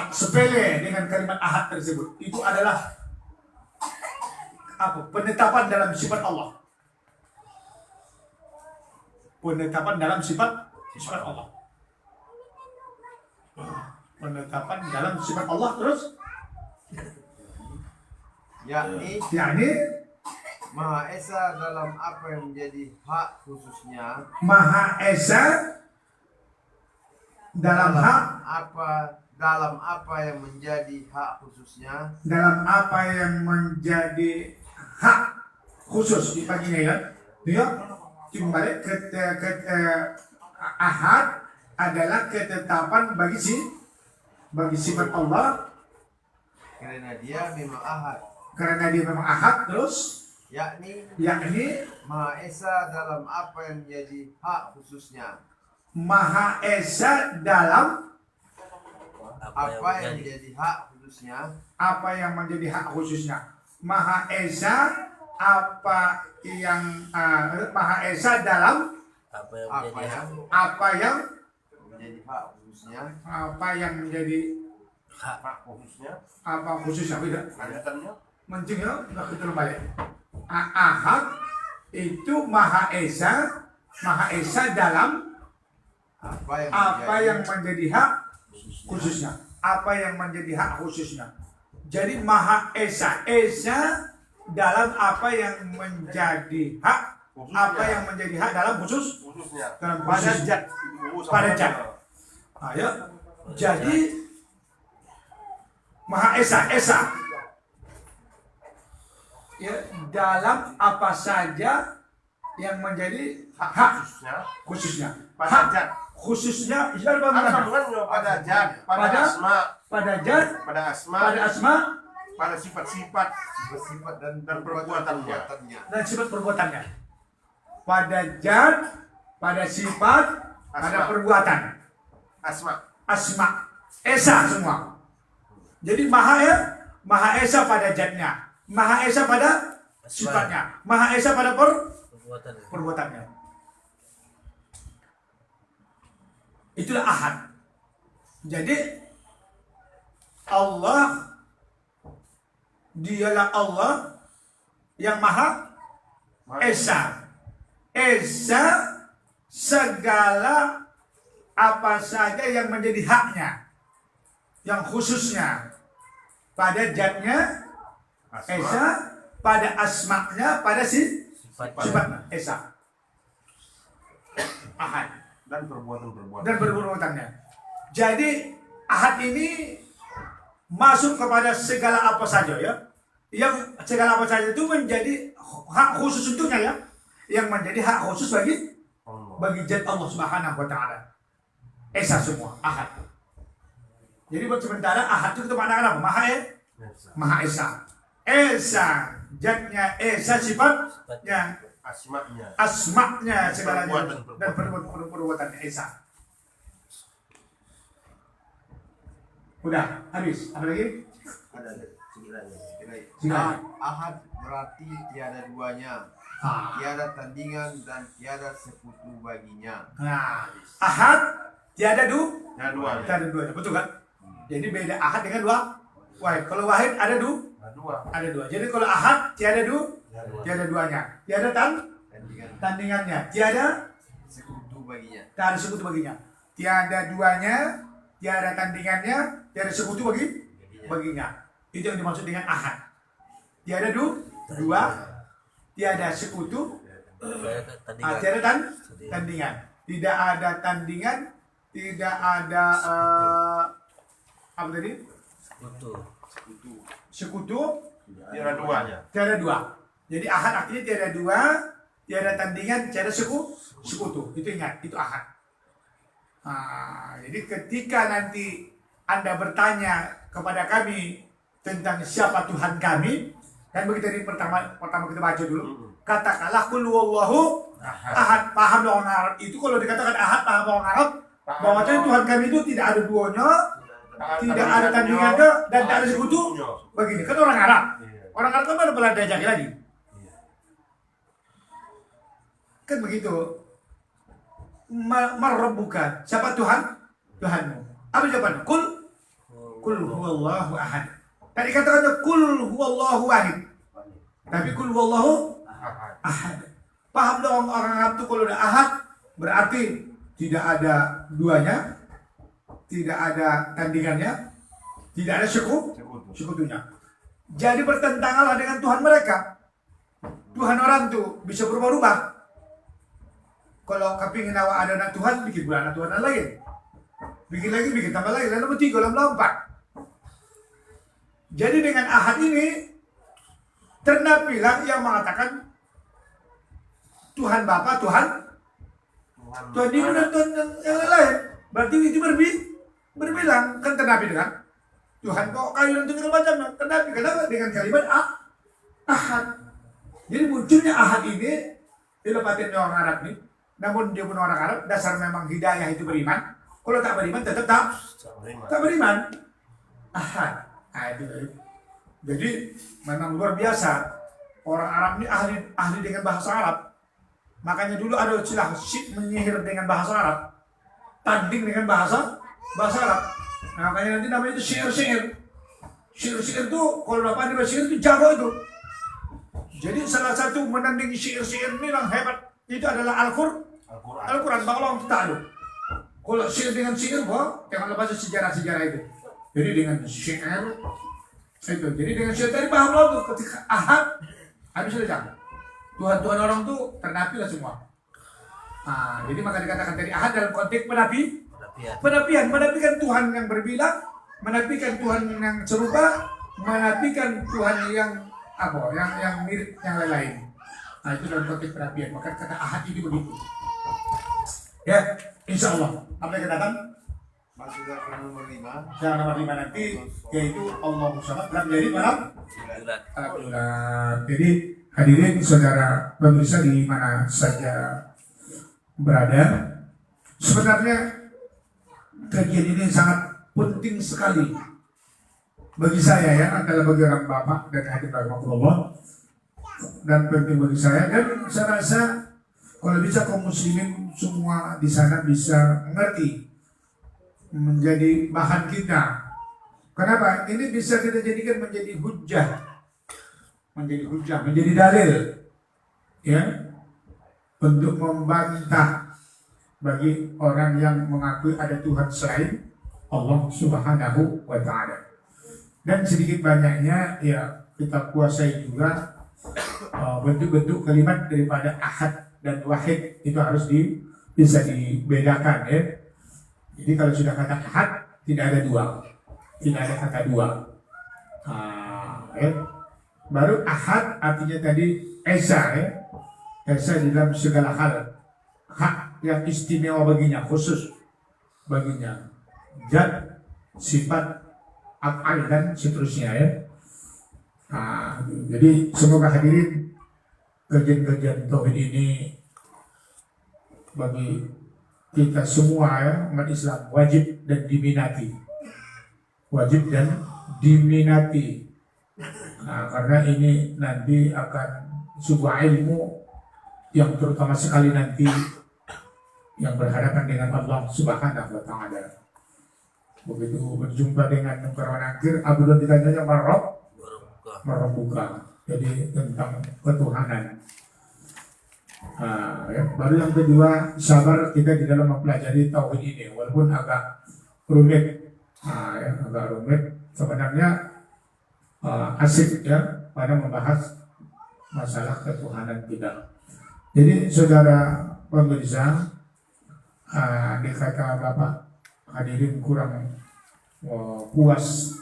sepele dengan kalimat ahad tersebut. Itu adalah penetapan dalam sifat Allah. Penetapan dalam sifat Allah. Penetapan dalam sifat Allah terus Yakni Maha Esa dalam apa yang menjadi hak khususnya. Maha Esa dalam apa yang menjadi hak khususnya. Dalam apa yang menjadi hak khusus di paginya ya. Dia kembali ke ahad adalah ketetapan bagi sifat Allah Karena dia memang ahad. karena dia memang ahad terus Yakni Maha Maha Esa dalam apa yang menjadi hak khususnya. Maha Esa dalam Apa yang menjadi hak khususnya. apa yang menjadi hak khususnya. Maha Esa apa yang Maha Esa dalam apa yang Apa menjadi hak yang apa yang menjadi hak khususnya. menjadi hak khususnya apa khususnya beda kaitannya mancing ya nggak ketemu balik. Ahad itu Maha Esa dalam apa yang menjadi hak khususnya. Apa yang menjadi hak khususnya. Jadi Maha Esa dalam apa yang menjadi hak apa yang menjadi hak dalam khususnya dalam pada zat. Ayo. Jadi Maha Esa ya dalam apa saja yang menjadi hak khususnya. pada zat Khususnya ada sambungannya pada zat pada asma pada zat pada asma pada asma pada sifat-sifat dan perbuatannya. dan sifat perbuatannya. Pada zat, pada sifat, pada perbuatan. Asma, Esa semua. Jadi Maha Esa pada zatnya, Maha Esa pada sifatnya, Maha Esa pada perbuatannya. Itulah ahad. Jadi Allah dialah Allah yang Maha Esa. Esa segala apa saja yang menjadi haknya, yang khususnya pada zatnya Esa, pada asmaknya, pada sifatnya Esa. Ahad dan perbuatan-perbuatan dan perbuatannya. Jadi ahad ini masuk kepada segala apa saja ya. Yang segala apa saja itu menjadi hak khusus untuknya ya. Yang menjadi hak khusus bagi zat Allah Subhanahu wa taala. Esa semua, ahad. Jadi buat sementara ahad itu maknanya apa? Maha Esa. Esa Jatnya Esa sifatnya, Asma'nya. asmaknya segalanya Perbuatan. dan perbuatan Esa. Udah habis. Apa lagi? Ada sekiranya. Sekiranya. Ahad berarti tiada duanya, Ah. tiada tandingan dan tiada sekutu baginya. Nah, ahad tiada Yang dua. tiada dua, betul kan? Jadi beda ahad dengan dua wahid. Kalau wahid ada Dua. ada dua. Jadi kalau ahad tiada tiada duanya, tiada Tandingan tandingannya, tiada sekutu baginya. tak ada sekutu baginya, tiada duanya, tiada tandingannya, tiada sekutu baginya. Itu yang dimaksud dengan ahad. Tiada dua, tiada sekutu, tiada tandingan. Tidak ada tandingan, tidak ada apa tadi? Sekutu, Tiada duanya. tiada dua. Jadi ahad artinya tiada dua, tiada tandingan, tiada sekutu. Itu ingat, itu ahad. Nah, jadi ketika nanti Anda bertanya kepada kami tentang siapa Tuhan kami, kan begitu tadi pertama kita baca dulu. Katakanlah qul huwallahu ahad. Paham orang Arab itu kalau dikatakan ahad, paham orang Arab bahwa Tuhan kami itu tidak ada duanya, tidak ada tandingannya, dan tidak ada sekutu. Begini kan orang Arab. Orang Arab kan mana pernah diajak lagi. Kan begitu. Marrabbuka. Siapa Tuhan? Tuhanmu. Apa jawabannya? Kul huwallahu ahad. Tadi katakannya kul huwallahu wahid. Tapi kul huwallahu ahad. Paham dong orang Arab itu kalau udah ahad berarti tidak ada duanya, tidak ada tandingannya, tidak ada sekutunya. Jadi bertentanganlah dengan Tuhan mereka. Tuhan orang tuh bisa berubah-ubah. Kalau kepingin awak ada anak Tuhan, bikin pula anak Tuhan lain. Bikin lagi, bikin tambah lagi, lalu 3, lalu 4. Jadi dengan ahad ini, ternapilah yang mengatakan Tuhan Bapa, Tuhan Ibu dan Tuhan yang lain. Berarti itu berbilang, kan ternapi dengan Tuhan kok kayu dan segala macam. Ternapi, kenapa? Dengan kalimat ahad. Jadi munculnya ahad ini, dilepatin orang Arab ini. Namun dia pun orang Arab, dasar memang hidayah itu beriman. Kalau tak beriman, tetap tak beriman. Ahad. Jadi memang luar biasa. Orang Arab ini ahli dengan bahasa Arab. Makanya dulu ada istilah menyihir dengan bahasa Arab. Tanding dengan bahasa Arab. Nah, makanya nanti namanya itu sihir-sihir. Sihir-sihir itu, kalau dapat di sihir itu jago itu. Jadi salah satu menandingi sihir-sihir ini yang hebat itu adalah Al-Quran. Bahwa orang tahu. Kalau sihir dengan sihir, jangan lepas sejarah-sejarah itu. Jadi dengan sihir itu. Jadi dengan sihir tadi paham lo tuh ketika ahad habis sudah jangan. Tuhan orang tuh ternapi lah semua. Nah, jadi maka dikatakan tadi ahad dalam konteks penapian, menapikan Tuhan yang berbilang, menapikan Tuhan yang serupa, menapikan Tuhan yang yang mirip yang lain. Nah, itu dalam konteks penapian. Maka kata ahad ini begitu. Ya, insya Allah. Apa yang kita datang? Masuk ke nomor 5. Yang nomor 5 nanti yaitu Allah Samad dan menjadi malam. Jadi hadirin saudara pemirsa di mana saja berada, sebenarnya kajian ini sangat penting sekali bagi saya ya, adalah bagi orang bapak dan hadirin rahimahullah, dan penting bagi saya, dan saya rasa kalau bisa kaum muslimin semua di sana bisa mengerti, menjadi bahan kita. Kenapa? Ini bisa kita jadikan menjadi hujjah, menjadi dalil, ya, untuk membantah bagi orang yang mengakui ada Tuhan selain Allah Subhanahu wa Ta'ala. Dan sedikit banyaknya ya kita kuasai juga bentuk-bentuk kalimat daripada ahad dan wahid itu harus bisa dibedakan ya. Jadi kalau sudah kata ahad tidak ada dua, tidak ada kata dua. Ya. Baru ahad artinya tadi esa ya, esa di dalam segala hal, hak yang istimewa baginya, khusus baginya, zat, sifat, af'al dan seterusnya ya. Nah, jadi semoga hadirin kajian-kajian tauhid ini bagi kita semua ya, umat Islam wajib dan diminati. Wajib dan diminati. Nah, karena ini nanti akan sebuah ilmu yang terutama sekali nanti yang berhadapan dengan Allah Subhanahu wa taala. Begitu berjumpa dengan Mukarraman akhir, Abdul ditanya Marabbuka. Jadi tentang ketuhanan. Ya. Baru yang kedua, sabar kita di dalam mempelajari tauhid ini, walaupun agak rumit. Ya, agak rumit. Sebenarnya asik ya pada membahas masalah ketuhanan kita. Jadi saudara pemirsa, dikata Bapak hadirin kurang puas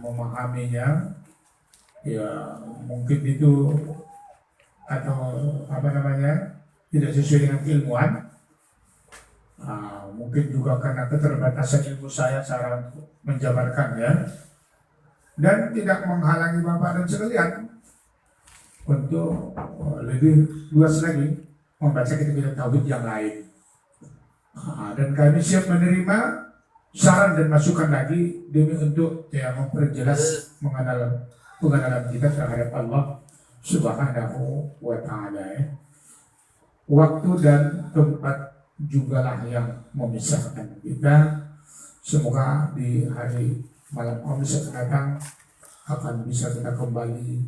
memahaminya, ya mungkin itu atau tidak sesuai dengan keilmuan. Mungkin juga karena keterbatasan ilmu saya cara menjabarkannya, dan tidak menghalangi Bapak dan sekalian untuk lebih luas lagi membaca kitab-kitab tauhid yang lain. Dan kami siap menerima saran dan masukan lagi demi untuk memperjelas pengenalan kita terhadap Allah Subhanahu wa taala. Waktu dan tempat jugalah yang memisahkan kita. Semoga di hari malam Kamis yang datang akan bisa kita kembali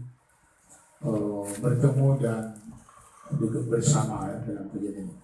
bertemu dan duduk bersama dalam kejadian ini.